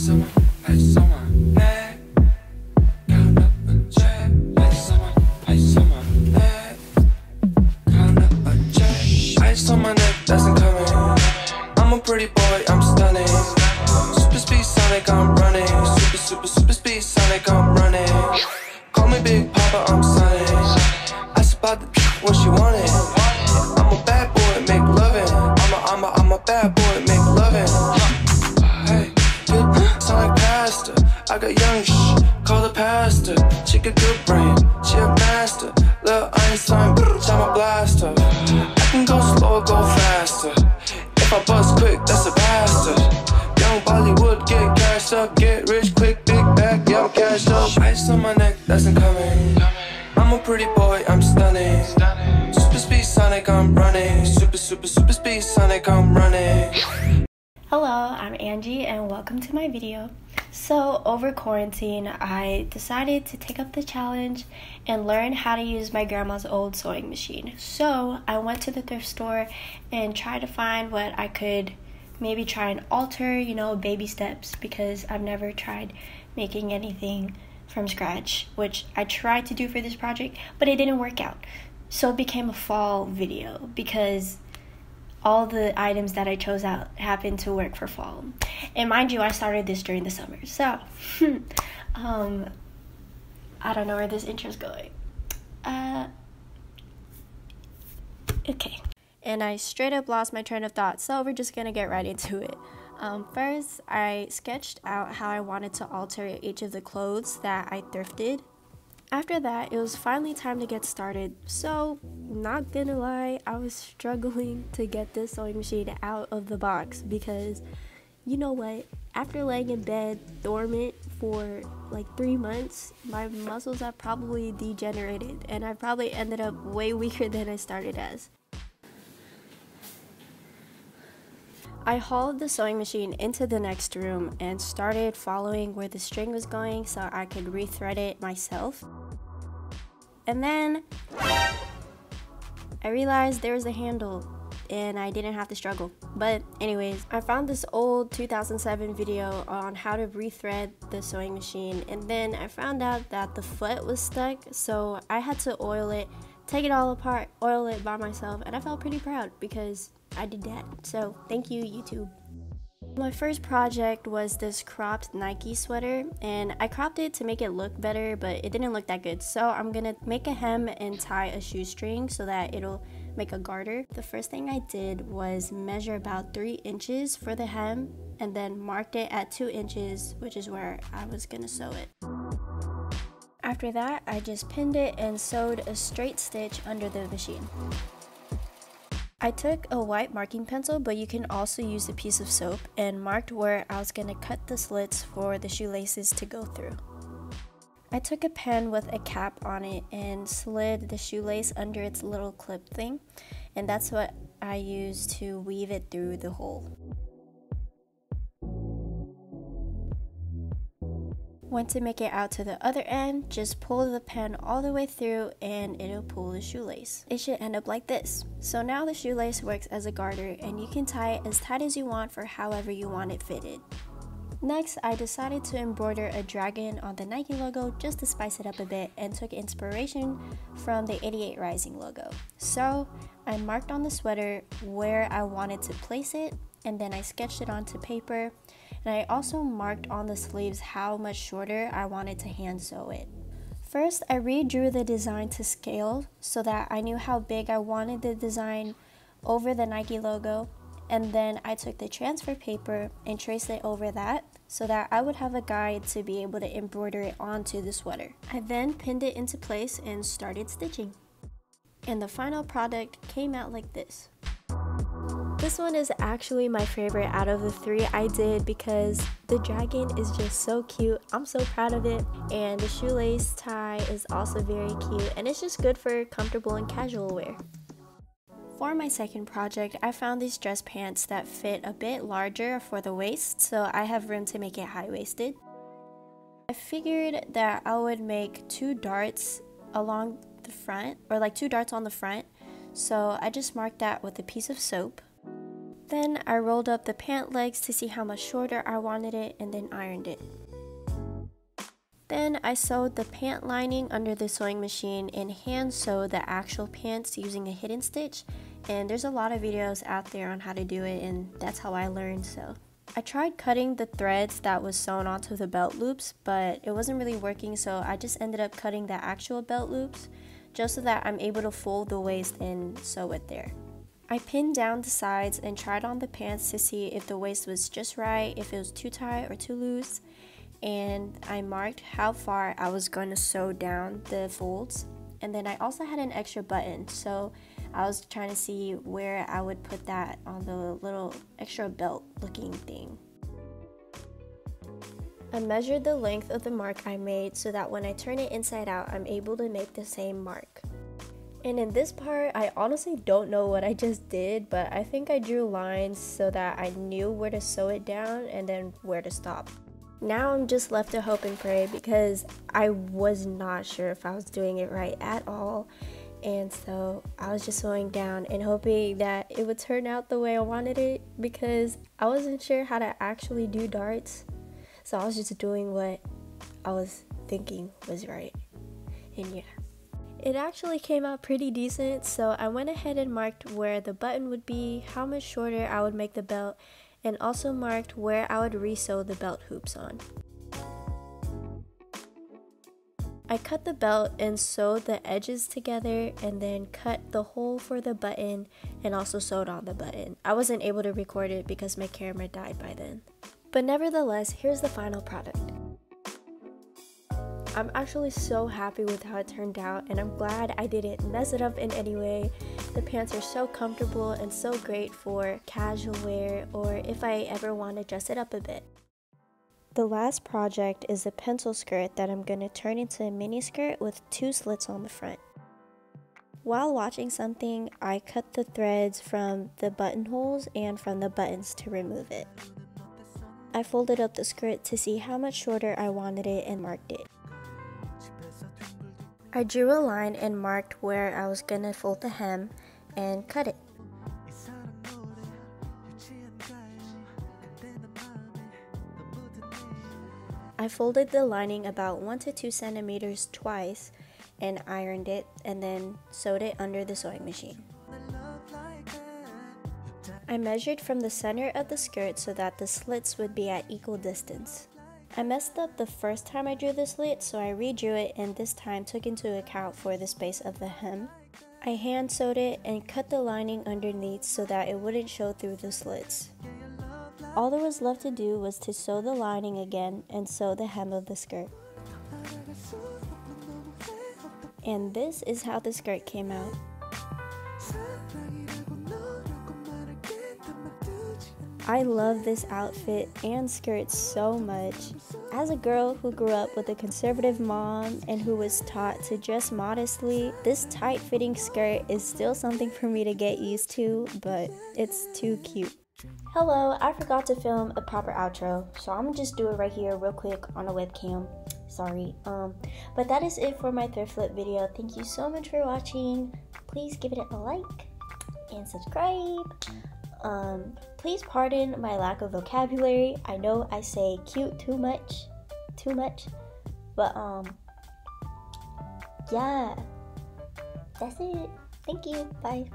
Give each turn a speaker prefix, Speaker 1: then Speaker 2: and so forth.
Speaker 1: Ice on my neck, count up a check. Ice on my neck, count up a check. Ice on my neck, that's incoming. I'm a pretty boy, I'm stunning. Super speed Sonic, I'm running. Super speed Sonic, I'm running. Call me Big Papa, I'm Sonic. Asked about the what she wanted. I'm a bad boy, make lovin'. I'm a bad boy, make lovin'. Hey, good Sonic pastor. I got young call the pastor. She got good brain, she a master. Lil Einstein, I'm a blaster. I can go slow or go faster. If I bust quick, that's a bastard. Young Bollywood, get cashed up, get rich quick, big bag, yeah, I'm cashed up. Ice on my neck, that's incoming. I'm a pretty boy, I'm stunning. Super speed Sonic, I'm running. Super speed Sonic, I'm running.
Speaker 2: Hello, I'm Angie and welcome to my video. So over quarantine, I decided to take up the challenge and learn how to use my grandma's old sewing machine. So I went to the thrift store and tried to find what I could maybe try and alter, you know, baby steps, because I've never tried making anything from scratch, which I tried to do for this project, but it didn't work out. So it became a fall video because all the items that I chose out happened to work for fall. And mind you, I started this during the summer. So, I don't know where this intro's going. Okay. And I straight up lost my train of thought, so we're just gonna get right into it. First, I sketched out how I wanted to alter each of the clothes that I thrifted. After that, it was finally time to get started. So, not gonna lie, I was struggling to get this sewing machine out of the box because, you know what, after laying in bed dormant for like 3 months, my muscles have probably degenerated and I probably ended up way weaker than I started as. I hauled the sewing machine into the next room and started following where the string was going so I could rethread it myself. And then I realized there was a handle and I didn't have to struggle. But anyways, I found this old 2007 video on how to rethread the sewing machine, and then I found out that the foot was stuck, so I had to oil it, take it all apart, oil it by myself, and I felt pretty proud because I did that. So thank you, YouTube. My first project was this cropped Nike sweater, and I cropped it to make it look better, but it didn't look that good. So I'm gonna make a hem and tie a shoestring so that it'll make a garter. The first thing I did was measure about 3 inches for the hem and then marked it at 2 inches, which is where I was gonna sew it. After that, I just pinned it and sewed a straight stitch under the machine. I took a white marking pencil, but you can also use a piece of soap, and marked where I was going to cut the slits for the shoelaces to go through. I took a pen with a cap on it and slid the shoelace under its little clip thing, and that's what I used to weave it through the hole. When to make it out to the other end, just pull the pen all the way through and it'll pull the shoelace. It should end up like this. So now the shoelace works as a garter and you can tie it as tight as you want for however you want it fitted. Next, I decided to embroider a dragon on the Nike logo just to spice it up a bit and took inspiration from the '88 Rising logo. So I marked on the sweater where I wanted to place it, and then I sketched it onto paper. And I also marked on the sleeves how much shorter I wanted to hand sew it. First, I redrew the design to scale so that I knew how big I wanted the design over the Nike logo, and then I took the transfer paper and traced it over that so that I would have a guide to be able to embroider it onto the sweater. I then pinned it into place and started stitching. And the final product came out like this. This one is actually my favorite out of the 3 I did because the dragon is just so cute. I'm so proud of it, and the shoelace tie is also very cute, and it's just good for comfortable and casual wear. For my second project, I found these dress pants that fit a bit larger for the waist, so I have room to make it high-waisted. I figured that I would make 2 darts along the front, or like 2 darts on the front, so I just marked that with a piece of soap. Then I rolled up the pant legs to see how much shorter I wanted it and then ironed it. Then I sewed the pant lining under the sewing machine and hand sewed the actual pants using a hidden stitch, and there's a lot of videos out there on how to do it, and that's how I learned. So I tried cutting the threads that was sewn onto the belt loops, but it wasn't really working, so I just ended up cutting the actual belt loops just so that I'm able to fold the waist and sew it there. I pinned down the sides and tried on the pants to see if the waist was just right, if it was too tight or too loose, and I marked how far I was going to sew down the folds. And then I also had an extra button, so I was trying to see where I would put that on the little extra belt looking thing. I measured the length of the mark I made so that when I turn it inside out, I'm able to make the same mark. And in this part, I honestly don't know what I just did, but I think I drew lines so that I knew where to sew it down and then where to stop. Now I'm just left to hope and pray because I was not sure if I was doing it right at all. And so I was just sewing down and hoping that it would turn out the way I wanted it because I wasn't sure how to actually do darts. So I was just doing what I was thinking was right. And yeah. It actually came out pretty decent, so I went ahead and marked where the button would be, how much shorter I would make the belt, and also marked where I would re-sew the belt hoops on. I cut the belt and sewed the edges together and then cut the hole for the button and also sewed on the button. I wasn't able to record it because my camera died by then. But nevertheless, here's the final product. I'm actually so happy with how it turned out, and I'm glad I didn't mess it up in any way. The pants are so comfortable and so great for casual wear or if I ever want to dress it up a bit. The last project is a pencil skirt that I'm going to turn into a mini skirt with 2 slits on the front. While watching something, I cut the threads from the buttonholes and from the buttons to remove it. I folded up the skirt to see how much shorter I wanted it and marked it. I drew a line and marked where I was gonna fold the hem and cut it. I folded the lining about 1 to 2 centimeters twice and ironed it and then sewed it under the sewing machine. I measured from the center of the skirt so that the slits would be at equal distance. I messed up the first time I drew the slit, so I redrew it and this time took into account for the space of the hem. I hand sewed it and cut the lining underneath so that it wouldn't show through the slits. All there was left to do was to sew the lining again and sew the hem of the skirt. And this is how the skirt came out. I love this outfit and skirt so much. As a girl who grew up with a conservative mom and who was taught to dress modestly, this tight-fitting skirt is still something for me to get used to, but it's too cute. Hello, I forgot to film a proper outro, so I'm gonna just do it right here real quick on a webcam. Sorry. But that is it for my thrift flip video. Thank you so much for watching. Please give it a like and subscribe. Please pardon my lack of vocabulary. I know I say cute too much, but yeah, that's it. Thank you. Bye.